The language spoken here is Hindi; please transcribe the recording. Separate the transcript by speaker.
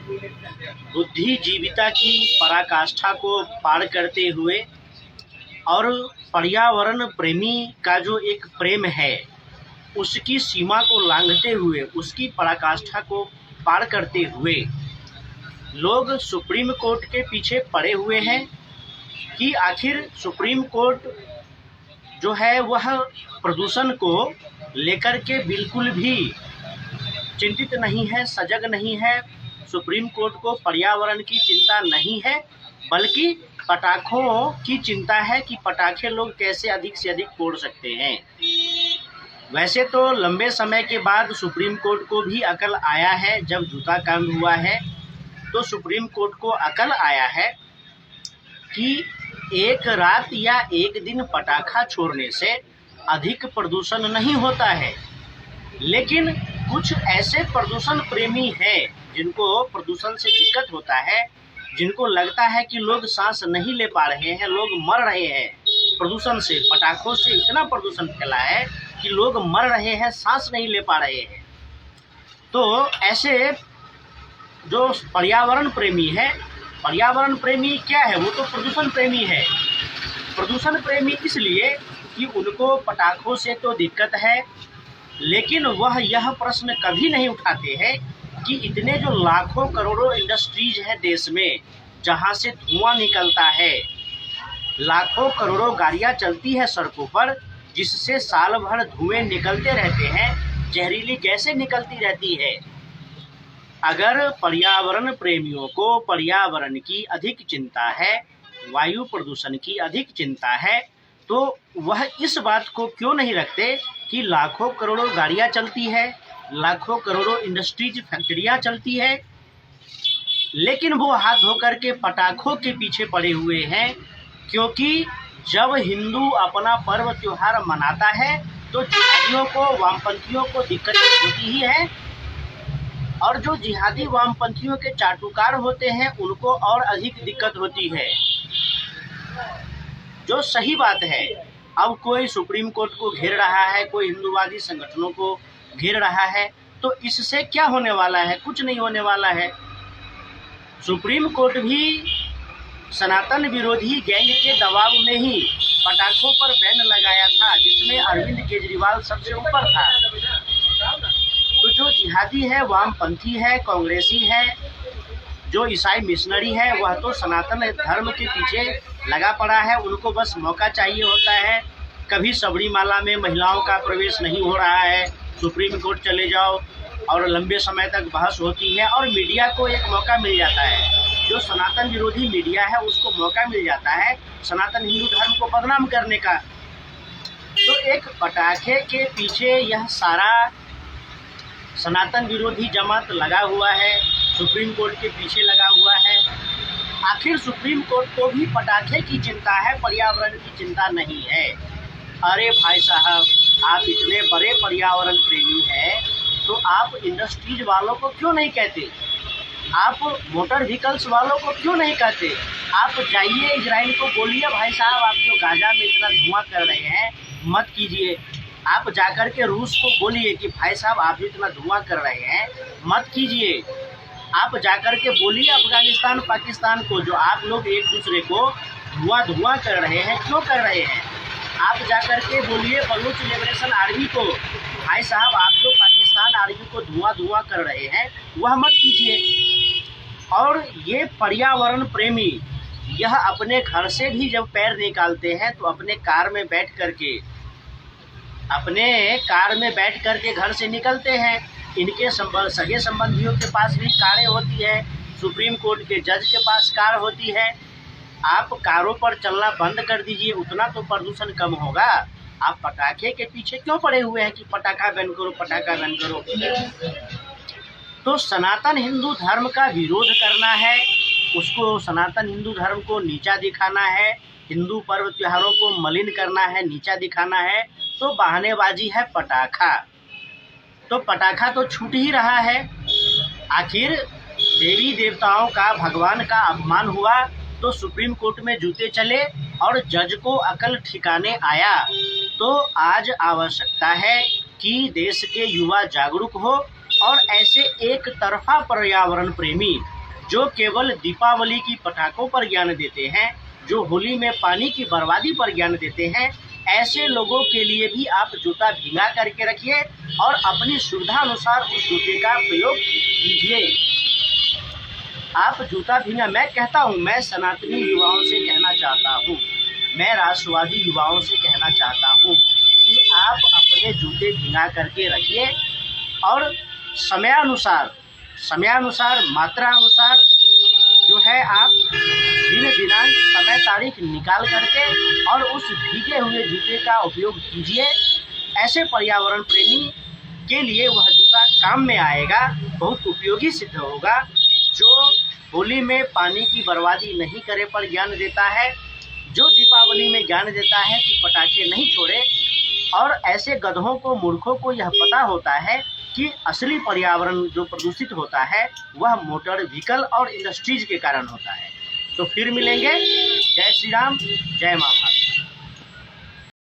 Speaker 1: बुद्धिजीविता की पराकाष्ठा को पार करते हुए और पर्यावरण प्रेमी का जो एक प्रेम है उसकी सीमा को लांघते हुए, उसकी पराकाष्ठा को पार करते हुए लोग सुप्रीम कोर्ट के पीछे पड़े हुए हैं कि आखिर सुप्रीम कोर्ट जो है वह प्रदूषण को लेकर के बिल्कुल भी चिंतित नहीं है, सजग नहीं है। सुप्रीम कोर्ट को पर्यावरण की चिंता नहीं है, बल्कि पटाखों की चिंता है कि पटाखे लोग कैसे अधिक से अधिक फोड़ सकते हैं। वैसे तो लंबे समय के बाद सुप्रीम कोर्ट को भी अकल आया है। जब जूता कांड हुआ है तो सुप्रीम कोर्ट को अकल आया है कि एक रात या एक दिन पटाखा छोड़ने से अधिक प्रदूषण नहीं होता है। लेकिन कुछ ऐसे प्रदूषण प्रेमी हैं जिनको प्रदूषण से दिक्कत होता है, जिनको लगता है कि लोग सांस नहीं ले पा रहे हैं, लोग मर रहे हैं प्रदूषण से। पटाखों से इतना प्रदूषण फैला है कि लोग मर रहे हैं, सांस नहीं ले पा रहे हैं। तो ऐसे जो पर्यावरण प्रेमी है, पर्यावरण प्रेमी क्या है? वो तो प्रदूषण प्रेमी है। प्रदूषण प्रेमी इसलिए कि उनको पटाखों से तो दिक्कत है, लेकिन वह यह प्रश्न कभी नहीं उठाते हैं कि इतने जो लाखों करोड़ों इंडस्ट्रीज हैं देश में, जहां से धुआं निकलता है, लाखों करोड़ों गाड़ियां चलती है सड़कों पर, जिससे साल भर धुएं निकलते रहते हैं, जहरीली गैसें निकलती रहती है। अगर पर्यावरण प्रेमियों को पर्यावरण की अधिक चिंता है, वायु प्रदूषण की अधिक चिंता है, तो वह इस बात को क्यों नहीं रखते कि लाखों करोड़ों गाड़ियां चलती है, लाखों करोड़ों इंडस्ट्रीज फैक्ट्रियां चलती है, लेकिन वो हाथ धोकर के पटाखों के पीछे पड़े हुए हैं। क्योंकि जब हिंदू अपना पर्व त्योहार मनाता है तो जिहादियों को, वामपंथियों को दिक्कतें होती ही है, और जो जिहादी वामपंथियों के चाटुकार होते हैं उनको और अधिक दिक्कत होती है। जो सही बात है, अब कोई सुप्रीम कोर्ट को घेर रहा है, कोई हिंदूवादी संगठनों को घेर रहा है, तो इससे क्या होने वाला है? कुछ नहीं होने वाला है। सुप्रीम कोर्ट भी सनातन विरोधी गैंग के दबाव में ही पटाखों पर बैन लगाया था, जिसमें अरविंद केजरीवाल सबसे ऊपर था। तो जो जिहादी है, वामपंथी है, कांग्रेसी है, जो ईसाई मिशनरी है, वह तो सनातन धर्म के पीछे लगा पड़ा है। उनको बस मौका चाहिए होता है। कभी सबरीमाला में महिलाओं का प्रवेश नहीं हो रहा है, सुप्रीम कोर्ट चले जाओ, और लंबे समय तक बहस होती है, और मीडिया को एक मौका मिल जाता है। जो सनातन विरोधी मीडिया है उसको मौका मिल जाता है सनातन हिंदू धर्म को बदनाम करने का। तो एक पटाखे के पीछे यह सारा सनातन विरोधी जमात लगा हुआ है, सुप्रीम कोर्ट के पीछे लगा हुआ है। आखिर सुप्रीम कोर्ट को भी पटाखे की चिंता है, पर्यावरण की चिंता नहीं है। अरे भाई साहब, आप इतने बड़े पर्यावरण प्रेमी हैं, तो आप इंडस्ट्रीज वालों को क्यों नहीं कहते? आप मोटर व्हीकल्स वालों को क्यों नहीं कहते? आप जाइए इजराइल को बोलिए, भाई साहब आप जो गाजा में इतना धुआं कर रहे हैं मत कीजिए। आप जाकर के रूस को बोलिए कि भाई साहब आप जो इतना धुआं कर रहे हैं मत कीजिए। आप जाकर के बोलिए अफगानिस्तान, पाकिस्तान को, जो आप लोग एक दूसरे को धुआं कर रहे हैं, क्यों कर रहे हैं? आप जाकर के बोलिए बलूच लिबरेशन आर्मी को, भाई साहब आप लोग पाकिस्तान आर्मी को धुआं कर रहे हैं, वह मत कीजिए। और ये पर्यावरण प्रेमी यह अपने घर से भी जब पैर निकालते हैं तो अपने कार में बैठ करके घर से निकलते हैं। इनके सगे संबंधियों के पास भी कारें होती है, सुप्रीम कोर्ट के जज के पास कार होती है। आप कारों पर चलना बंद कर दीजिए, उतना तो प्रदूषण कम होगा। आप पटाखे के पीछे क्यों पड़े हुए हैं कि पटाखा बैन करो, पटाखा बैन करो? तो सनातन हिंदू धर्म का विरोध करना है, उसको सनातन हिंदू धर्म को नीचा दिखाना है, हिंदू पर्व त्योहारों को मलिन करना है, नीचा दिखाना है, तो बहानेबाजी है पटाखा। तो पटाखा तो छूट ही रहा है। आखिर देवी देवताओं का, भगवान का अपमान हुआ तो सुप्रीम कोर्ट में जूते चले और जज को अकल ठिकाने आया। तो आज आवश्यकता है कि देश के युवा जागरूक हो और ऐसे एक तरफा पर्यावरण प्रेमी जो केवल दीपावली की पटाखों पर ज्ञान देते हैं, जो होली में पानी की बर्बादी पर ज्ञान देते हैं, ऐसे लोगों के लिए भी आप जूता भींगा करके रखिए और अपनी सुविधा अनुसार उस जूते का प्रयोग कीजिए। आप जूता भींगा, मैं कहता हूँ, मैं सनातनी युवाओं से कहना चाहता हूँ, मैं राष्ट्रवादी युवाओं से कहना चाहता हूँ कि आप अपने जूते भींगा करके रखिए और समयानुसार मात्रा अनुसार जो है आप दिन दिनांक समय तारीख निकाल करके और उस भीगे हुए जूते का उपयोग कीजिए। ऐसे पर्यावरण प्रेमी के लिए वह जूता काम में आएगा, बहुत उपयोगी सिद्ध होगा। जो होली में पानी की बर्बादी नहीं करे पर ज्ञान देता है, जो दीपावली में ज्ञान देता है कि पटाखे नहीं छोड़े, और ऐसे गधों को, मूर्खों को यह पता होता है कि असली पर्यावरण जो प्रदूषित होता है वह मोटर व्हीकल और इंडस्ट्रीज के कारण होता है। तो फिर मिलेंगे। जय श्री राम, जय माता।